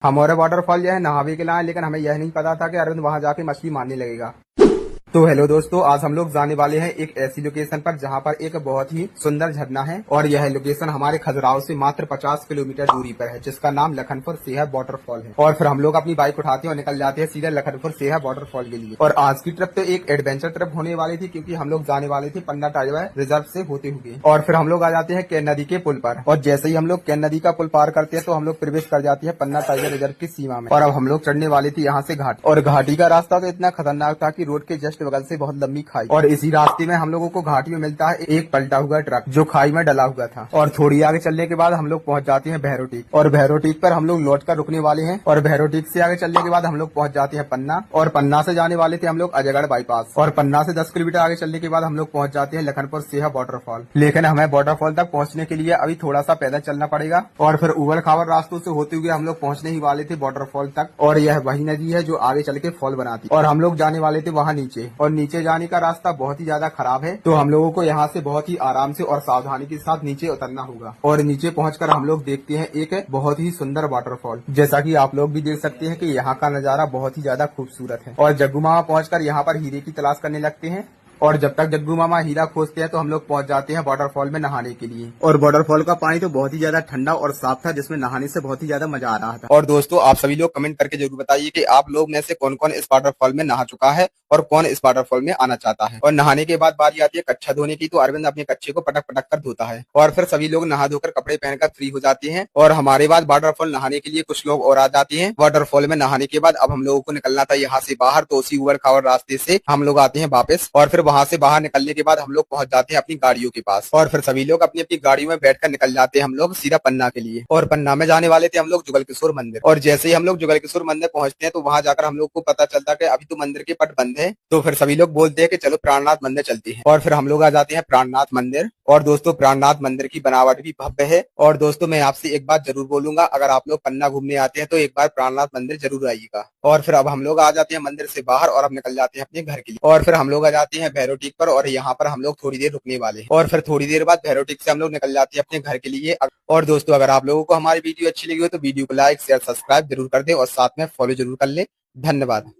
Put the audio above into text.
हमारे वाटरफॉल जो है नहावे के लिए आए, लेकिन हमें यह नहीं पता था कि अरविंद वहां जाके मछली मारने लगेगा। तो हेलो दोस्तों, आज हम लोग जाने वाले हैं एक ऐसी लोकेशन पर जहां पर एक बहुत ही सुंदर झरना है और यह लोकेशन हमारे खजुराहो से मात्र 50 किलोमीटर दूरी पर है, जिसका नाम लखनपुर सेहर वाटरफॉल है। और फिर हम लोग अपनी बाइक उठाते हैं और निकल जाते हैं सीधे लखनपुर सेहर वाटरफॉल के लिए। और आज की ट्रिप तो एक एडवेंचर ट्रिप होने वाली थी, क्योंकि हम लोग जाने वाले थे पन्ना टाइगर रिजर्व से होते हुए। और फिर हम लोग आ जाते हैं केन नदी के पुल पर, और जैसे ही हम लोग केन नदी का पुल पार करते हैं तो हम लोग प्रवेश कर जाते हैं पन्ना टाइगर रिजर्व की सीमा में। और अब हम लोग चढ़ने वाले थे यहाँ से घाट, और घाटी का रास्ता तो इतना खतरनाक था कि रोड के जस्ट बगल से बहुत लंबी खाई, और इसी रास्ते में हम लोगों को घाटी में मिलता है एक पलटा हुआ ट्रक जो खाई में डला हुआ था। और थोड़ी आगे चलने के बाद हम लोग पहुंच जाते हैं भैरव टीक, और भैरव टीक पर हम लोग लौट कर रुकने वाले हैं। और भैरव टीक से आगे चलने के बाद हम लोग पहुंच जाते हैं पन्ना, और पन्ना से जाने वाले थे हम लोग अजयगढ़ बाईपास, और पन्ना से 10 किलोमीटर आगे चलने के बाद हम लोग पहुंच जाते हैं लखनपुर सेहर वाटरफॉल। लेकिन हमें वाटरफॉल तक पहुंचने के लिए अभी थोड़ा सा पैदल चलना पड़ेगा, और फिर उबड़ खाबड़ रास्तों से होते हुए हम लोग पहुंचने ही वाले थे वाटरफॉल तक। और यह वही नदी है जो आगे चल के फॉल बनाती, और हम लोग जाने वाले थे वहाँ नीचे, और नीचे जाने का रास्ता बहुत ही ज्यादा खराब है, तो हम लोगों को यहाँ से बहुत ही आराम से और सावधानी के साथ नीचे उतरना होगा। और नीचे पहुंचकर हम लोग देखते हैं एक बहुत ही सुंदर वाटरफॉल, जैसा कि आप लोग भी देख सकते हैं कि यहाँ का नजारा बहुत ही ज्यादा खूबसूरत है। और जग्गू मामा पहुंचकर यहाँ पर हीरे की तलाश करने लगते हैं, और जब तक जग्गू मामा हीरा खोजते हैं तो हम लोग पहुंच जाते हैं वाटरफॉल में नहाने के लिए। और वाटरफॉल का पानी तो बहुत ही ज्यादा ठंडा और साफ था, जिसमें नहाने से बहुत ही ज्यादा मजा आ रहा था। और दोस्तों, आप सभी लोग कमेंट करके जरूर बताइए कि आप लोग में से कौन कौन इस वाटरफॉल में नहा चुका है और कौन इस वाटरफॉल में आना चाहता है। और नहाने के बाद बारी आती है कच्छा धोने की, तो अरविंद अपने कच्छे को पटक पटक कर धोता है, और फिर सभी लोग नहा धोकर कपड़े पहनकर फ्री हो जाते हैं। और हमारे बाद वाटरफॉल नहाने के लिए कुछ लोग और आ जाते हैं। वाटरफॉल में नहाने के बाद अब हम लोगों को निकलना था यहाँ से बाहर, तो उसी उबड़ खाबड़ रास्ते से हम लोग आते हैं वापस, और फिर वहां से बाहर निकलने के बाद हम लोग पहुंच जाते हैं अपनी गाड़ियों के पास, और फिर सभी लोग अपनी अपनी गाड़ियों में बैठकर निकल जाते हैं हम लोग सीधा पन्ना के लिए। और पन्ना में जाने वाले थे हम लोग जुगल किशोर मंदिर, और जैसे ही हम लोग जुगल किशोर मंदिर पहुंचते हैं तो वहां जाकर हम लोग को पता चलता है कि अभी तो मंदिर के पट बंद है। तो फिर सभी लोग बोलते हैं कि चलो प्राणनाथ मंदिर चलते हैं, और फिर हम लोग आ जाते हैं प्राणनाथ मंदिर। और दोस्तों, प्राणनाथ मंदिर की बनावट भी भव्य है। और दोस्तों, मैं आपसे एक बात जरूर बोलूंगा, अगर आप लोग पन्ना घूमने आते हैं तो एक बार प्राणनाथ मंदिर जरूर आइएगा। और फिर अब हम लोग आ जाते हैं मंदिर से बाहर, और अब निकल जाते हैं अपने घर के लिए। और फिर हम लोग आ जाते हैं भैरव टीक पर, और यहाँ पर हम लोग थोड़ी देर रुकने वाले हैं, और फिर थोड़ी देर बाद भैरव टीक से हम लोग निकल जाते हैं अपने घर के लिए। और दोस्तों, अगर आप लोगों को हमारी वीडियो अच्छी लगी हो तो वीडियो को लाइक शेयर सब्सक्राइब जरूर कर दें, और साथ में फॉलो जरूर कर ले। धन्यवाद।